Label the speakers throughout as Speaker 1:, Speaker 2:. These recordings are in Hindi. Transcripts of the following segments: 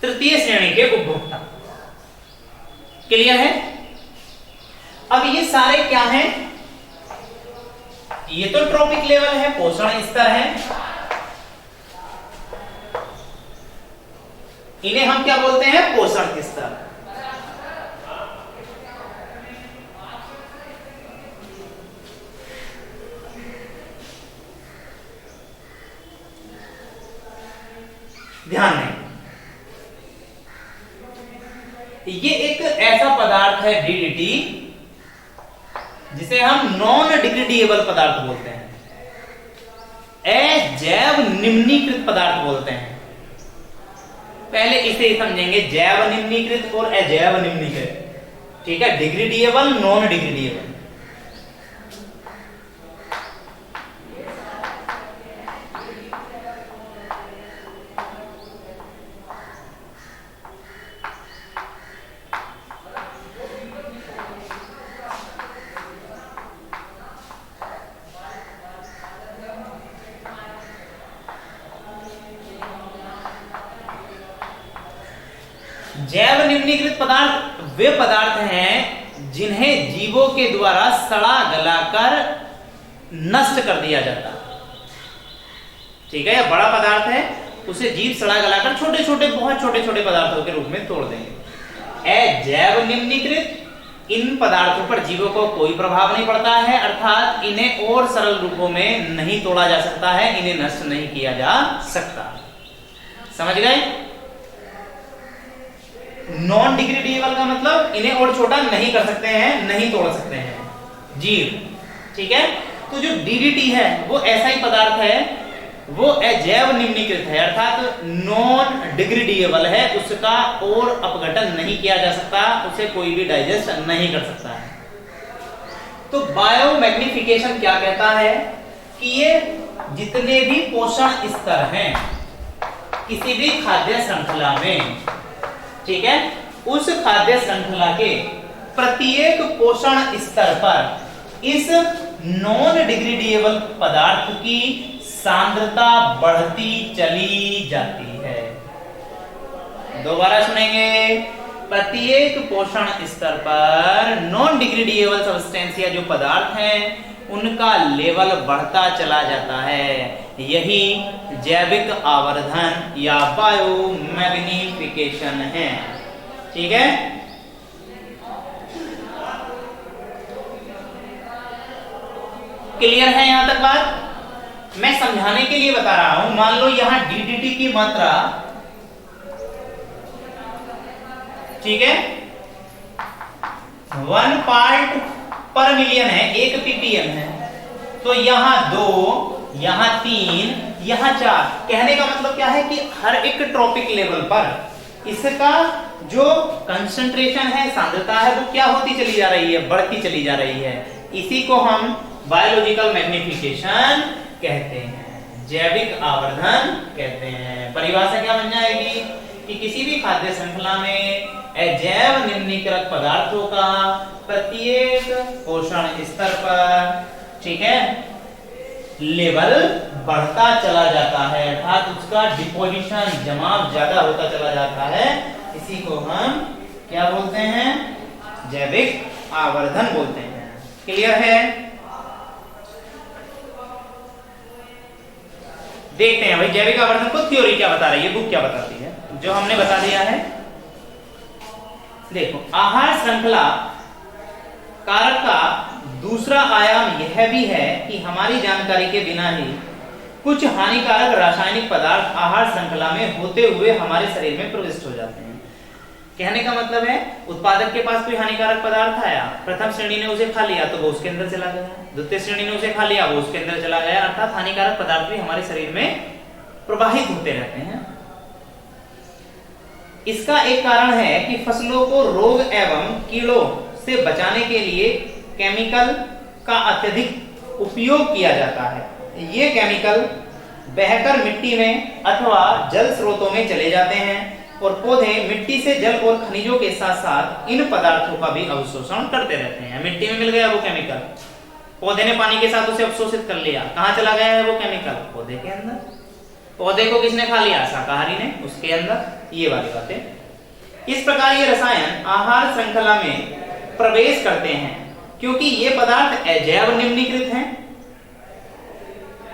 Speaker 1: तृतीय श्रेणी के उपभोक्ता। क्लियर है? अब ये सारे क्या हैं? ये तो ट्रॉपिक लेवल है, पोषण स्तर है। इन्हें हम क्या बोलते हैं? पोषण स्तर। ध्यान दें, ये एक ऐसा पदार्थ है डीडीटी जिसे हम नॉन डिग्रेडेबल पदार्थ बोलते हैं, अजैव निम्नीकृत पदार्थ बोलते हैं। पहले इसे समझेंगे, जैव निम्नीकृत और अजैव निम्नीकृत। ठीक है, डिग्रेडेबल, नॉन डिग्रेडेबल। जैव निम्नीकृत पदार्थ वे पदार्थ हैं जिन्हें जीवों के द्वारा सड़ा गलाकर नष्ट कर दिया जाता है। ठीक है, यह बड़ा पदार्थ है, उसे जीव सड़ा गलाकर छोटे छोटे, बहुत छोटे छोटे पदार्थों के रूप में तोड़ देंगे। अजैव निम्नीकृत, इन पदार्थों पर जीवों को कोई प्रभाव नहीं पड़ता है, अर्थात इन्हें और सरल रूपों में नहीं तोड़ा जा सकता है, इन्हें नष्ट नहीं किया जा सकता। समझ गए? नॉन डिग्रेडेबल का मतलब इन्हें और छोटा नहीं कर सकते हैं, नहीं तोड़ सकते हैं जीव। ठीक है, तो जो डीडीटी है वो ऐसा ही पदार्थ है, वो अजैव निम्नीकृत है, अर्थात नॉन डिग्रेडेबल है, उसका और अपघटन नहीं किया जा सकता, उसे कोई भी डाइजेस्ट नहीं कर सकता है। तो बायोमैग्निफिकेशन क्या कहता है कि ये जितने भी पोषण स्तर हैं किसी भी खाद्य श्रृंखला में, ठीक है, उस खाद्य श्रृंखला के प्रत्येक पोषण स्तर पर इस नॉन डिग्रेडेबल पदार्थ की सांद्रता बढ़ती चली जाती है। दोबारा सुनेंगे, प्रत्येक पोषण स्तर पर नॉन डिग्रेडेबल सब्सटेंस या जो पदार्थ हैं उनका लेवल बढ़ता चला जाता है। यही जैविक आवर्धन या बायोमैग्निफिकेशन है। ठीक है, क्लियर है यहां तक बात? मैं समझाने के लिए बता रहा हूं। मान लो यहां डीडीटी की मात्रा, ठीक है, 1 पार्ट पर मिलियन है, 1 ppm है, तो यहां 2, यहां 3, यहां 4। कहने का मतलब क्या है कि हर एक ट्रॉपिक लेवल पर इसका जो कंसंट्रेशन है, सांद्रता है, वो क्या होती चली जा रही है? बढ़ती चली जा रही है। इसी को हम बायोलॉजिकल मैग्निफिकेशन कहते हैं, जैविक आवर्धन कहते हैं। परिभाषा क्या बन जाएगी कि किसी भी खाद्य श्रृंखला में अजैव निम्नीकृत पदार्थों का प्रत्येक पोषण स्तर पर, ठीक है, लेवल बढ़ता चला जाता है, अर्थात उसका डिपोजिशन, जमाव ज्यादा होता चला जाता है। इसी को हम क्या बोलते हैं? जैविक आवर्धन बोलते हैं। क्लियर है? देखते हैं भाई जैविक आवर्धन को थ्योरी क्या बता रही है, बुक क्या बताती है, जो हमने बता दिया है। देखो, आहार श्रृंखला कारक का दूसरा आयाम यह भी है कि हमारी जानकारी के बिना ही कुछ हानिकारक रासायनिक पदार्थ आहार श्रृंखला में होते हुए हमारे शरीर में प्रविष्ट हो जाते हैं। कहने का मतलब है, उत्पादक के पास कोई हानिकारक पदार्थ आया, प्रथम श्रेणी ने उसे खा लिया तो वो उसके अंदर चला गया, द्वितीय श्रेणी ने उसे खा लिया, वो उसके अंदर चला गया, अर्थात हानिकारक पदार्थ भी हमारे शरीर में प्रवाहित होते रहते हैं। इसका एक कारण है कि फसलों को रोग एवं कीड़ों से बचाने के लिए केमिकल का अत्यधिक उपयोग किया जाता है। ये केमिकल बहकर मिट्टी में अथवा जल स्रोतों में चले जाते हैं और पौधे मिट्टी से जल और खनिजों के साथ साथ इन पदार्थों का भी अवशोषण करते रहते हैं। मिट्टी में मिल गया वो केमिकल, पौधे ने पानी के साथ उसे अवशोषित कर लिया, कहां चला गया है वो केमिकल? पौधे के अंदर। पौधे को किसने खा लिया? शाकाहारी ने, उसके अंदर। ये वाली बातें। इस प्रकार ये रसायन आहार श्रृंखला में प्रवेश करते हैं क्योंकि ये पदार्थ अजैव निम्नीकृत हैं।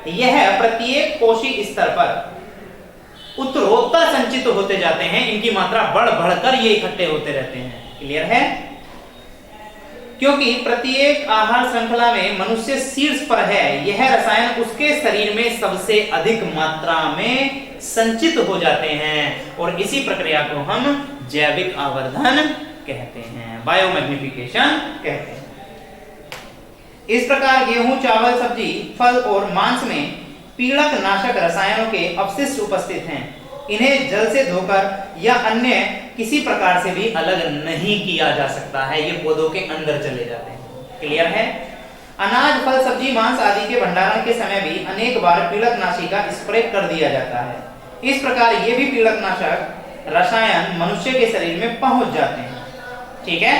Speaker 1: यह प्रत्येक कोशिक स्तर पर उत्तरोत्तर संचित होते जाते हैं, इनकी मात्रा बढ़ बढ़कर ये इकट्ठे होते रहते हैं। क्लियर है? क्योंकि प्रत्येक आहार श्रृंखला में मनुष्य शीर्ष पर है, यह रसायन उसके शरीर में सबसे अधिक मात्रा में संचित हो जाते हैं और इसी प्रक्रिया को हम जैविक आवर्धन कहते हैं, बायोमैग्निफिकेशन कहते हैं। इस प्रकार गेहूं, चावल, सब्जी, फल और मांस में पीड़क नाशक रसायनों के अपशिष्ट उपस्थित हैं। इन्हें जल से धोकर या अन्य किसी प्रकार से भी अलग नहीं किया जा सकता है, ये पौधों के अंदर चले जाते हैं। क्लियर है? अनाज, फल, सब्जी, मांस आदि के भंडारण के समय भी अनेक बार पीड़कनाशी का स्प्रे कर दिया जाता है। इस प्रकार ये भी पीड़कनाशक रसायन मनुष्य के शरीर में पहुंच जाते हैं। ठीक है?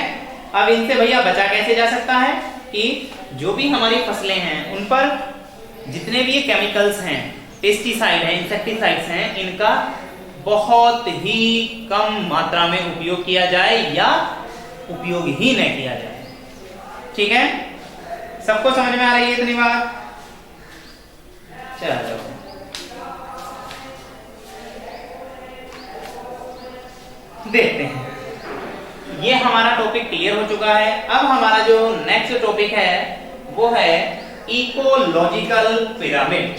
Speaker 1: अब इनसे भैया बचा कैसे जा सकता है कि जो भी हमारी फसलें हैं उन पर जितने भी ये केमिकल्स हैं, पेस्टिसाइड हैं, इंसेक्टिसाइड्स हैं, इनका बहुत ही कम मात्रा में उपयोग किया जाए या उपयोग ही न किया जाए। ठीक है? सबको समझ में आ रही है इतनी बात? चलो देखते हैं। ये हमारा टॉपिक क्लियर हो चुका है। अब हमारा जो नेक्स्ट टॉपिक है वो है इकोलॉजिकल पिरामिड।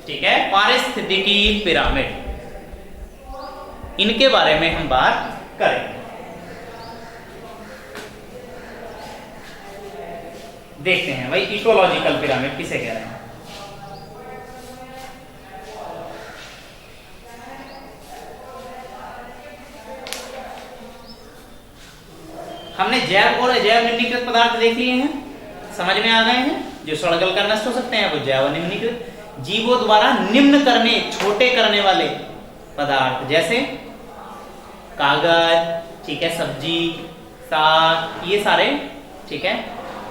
Speaker 1: ठीक है? पारिस्थितिकी पिरामिड, इनके बारे में हम बात करेंगे। देखते हैं भाई इकोलॉजिकल पिरामिड किसे कह रहे हैं। हमने जैव और अजैव निम्नीकृत पदार्थ देख लिए हैं, समझ में आ गए हैं। जो सड़गल कर नष्ट हो सकते हैं वो जैव निम्नीकृत, जीवों द्वारा निम्न करने, छोटे करने वाले पदार्थ जैसे कागज, ठीक है, सब्जी, साग, ये सारे। ठीक है?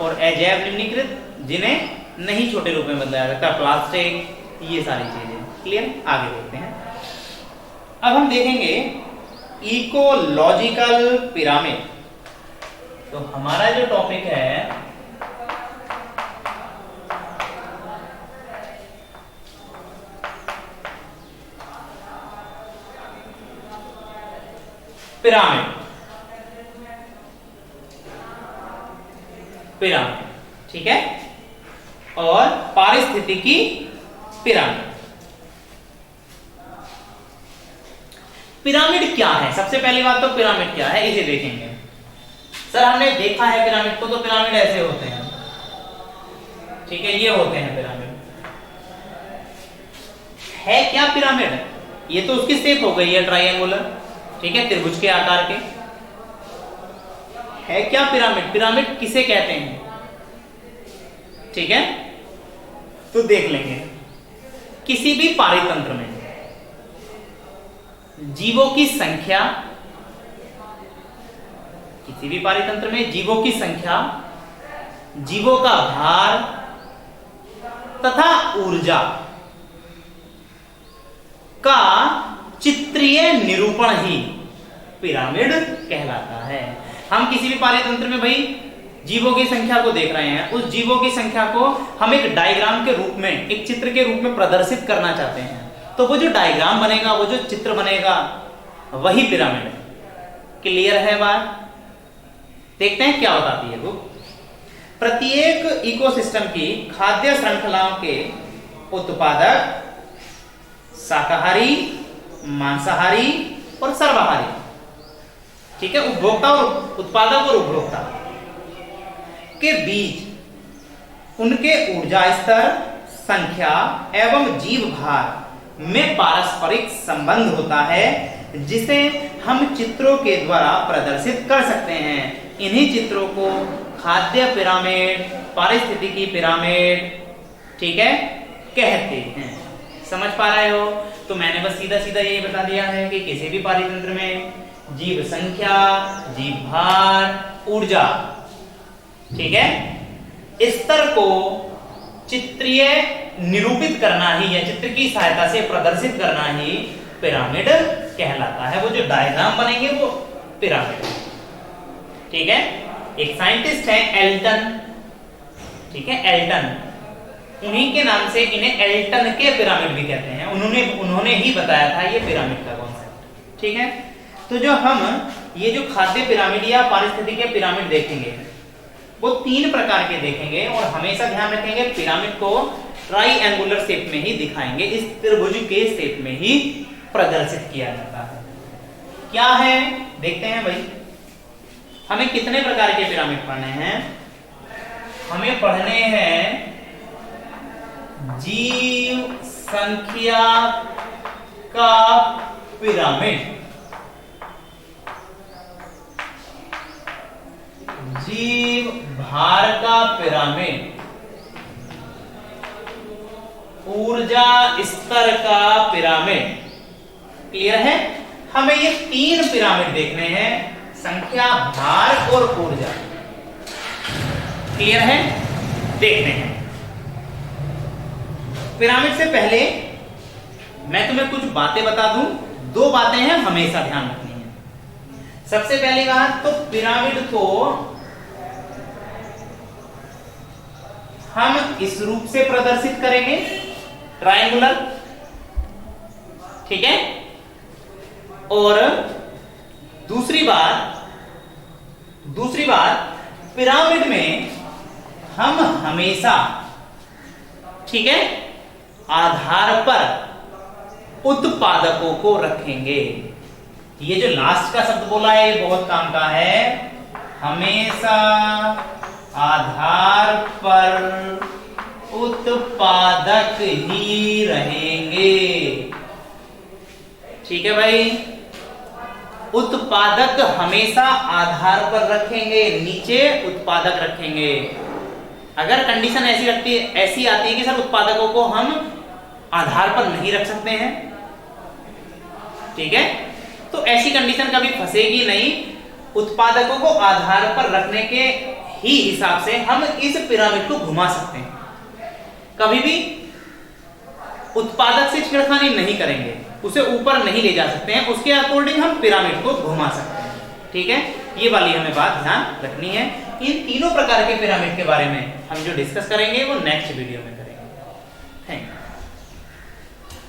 Speaker 1: और अजैव निम्नीकृत जिन्हें नहीं छोटे रूप में बदला जा सकता, प्लास्टिक, ये सारी चीजें। क्लियर? आगे देखते हैं। अब हम देखेंगे इकोलॉजिकल पिरामिड। तो हमारा जो टॉपिक है पिरामिड। पिरामिड, ठीक है? और पारिस्थितिकी पिरामिड। पिरामिड क्या है? सबसे पहली बात तो पिरामिड क्या है इसे देखेंगे। सर हमने देखा है पिरामिड को, तो पिरामिड ऐसे होते हैं। ठीक है? ये होते हैं पिरामिड। है क्या पिरामिड? ये तो उसकी शेप हो गई है ट्रायंगुलर, ठीक है, त्रिभुज के आकार के। है क्या पिरामिड? पिरामिड किसे कहते हैं? ठीक है? तो देख लेंगे। किसी भी पारितंत्र में जीवों की संख्या, किसी भी पारितंत्र में जीवों की संख्या, जीवों का भार तथा ऊर्जा का चित्रीय निरूपण ही पिरामिड कहलाता है। हम किसी भी पारितंत्र में भाई जीवों की संख्या को देख रहे हैं, उस जीवों की संख्या को हम एक डायग्राम के रूप में, एक चित्र के रूप में प्रदर्शित करना चाहते हैं, तो वो जो डायग्राम बनेगा, वो जो चित्र बनेगा, वही पिरामिड है। क्लियर है बात? देखते हैं क्या बताती है वो। प्रत्येक इकोसिस्टम की खाद्य श्रृंखलाओं के उत्पादक शाकाहारी, मांसाहारी और सर्वाहारी, ठीक है, उपभोक्ता और उत्पादक और उपभोक्ता के बीच उनके ऊर्जा स्तर, संख्या एवं जीव भार में पारस्परिक संबंध होता है, जिसे हम चित्रों के द्वारा प्रदर्शित कर सकते हैं। इन्हीं चित्रों को खाद्य पिरामिड, पारिस्थितिकी पिरामिड, ठीक है, कहते हैं। समझ पा रहे हो? तो मैंने बस सीधा सीधा यही बता दिया है कि किसी भी पारितंत्र में जीव संख्या, जीव भार, ऊर्जा, ठीक है, स्तर को चित्रीय निरूपित करना ही या चित्र की सहायता से प्रदर्शित करना ही पिरामिड कहलाता है। वो जो डायग्राम बनेंगे वो पिरामिड। ठीक है, एक साइंटिस्ट है एल्टन, ठीक है, एल्टन, उन्हीं के नाम से इन्हें एल्टन के पिरामिड भी कहते हैं। उन्होंने ही बताया था ये पिरामिड का कॉन्सेप्ट। ठीक है, तो जो हम ये जो खाद्य पिरामिड या पारिस्थितिकीय पिरामिड देखेंगे वो 3 प्रकार के देखेंगे, और हमेशा ध्यान रखेंगे पिरामिड को ट्राइएंगुलर शेप में ही दिखाएंगे, इस त्रिभुज के शेप में ही प्रदर्शित किया जाता है। क्या है देखते हैं भाई। हमें कितने प्रकार के पिरामिड पढ़ने हैं? हमें पढ़ने हैं जीव संख्या का पिरामिड, जीव भार का पिरामिड, ऊर्जा स्तर का पिरामिड। क्लियर है? हमें ये 3 पिरामिड देखने हैं, संख्या, भार और ऊर्जा। क्लियर है? देखते हैं। पिरामिड से पहले मैं तुम्हें कुछ बातें बता दूं। 2 बातें हैं हमेशा ध्यान रखनी है। सबसे पहली बात तो पिरामिड को हम इस रूप से प्रदर्शित करेंगे, ट्रायंगुलर। ठीक है, और दूसरी बात पिरामिड में हम हमेशा, ठीक है, आधार पर उत्पादकों को रखेंगे। ये जो लास्ट का शब्द बोला है ये बहुत काम का है। हमेशा आधार पर उत्पादक ही रहेंगे। ठीक है भाई, उत्पादक हमेशा आधार पर रखेंगे, नीचे उत्पादक रखेंगे। अगर कंडीशन ऐसी आती है कि सर उत्पादकों को हम आधार पर नहीं रख सकते हैं, ठीक है, तो ऐसी कंडीशन कभी फंसेगी नहीं। उत्पादकों को आधार पर रखने के ही हिसाब से हम इस पिरामिड को घुमा सकते हैं। कभी भी उत्पादक से छेड़खानी नहीं करेंगे, उसे ऊपर नहीं ले जा सकते हैं, उसके अकॉर्डिंग हम पिरामिड को घुमा सकते हैं। ठीक है, ये वाली हमें बात ध्यान रखनी है। इन तीनों प्रकार के पिरामिड के बारे में हम जो डिस्कस करेंगे वो नेक्स्ट वीडियो में करेंगे। Thank you.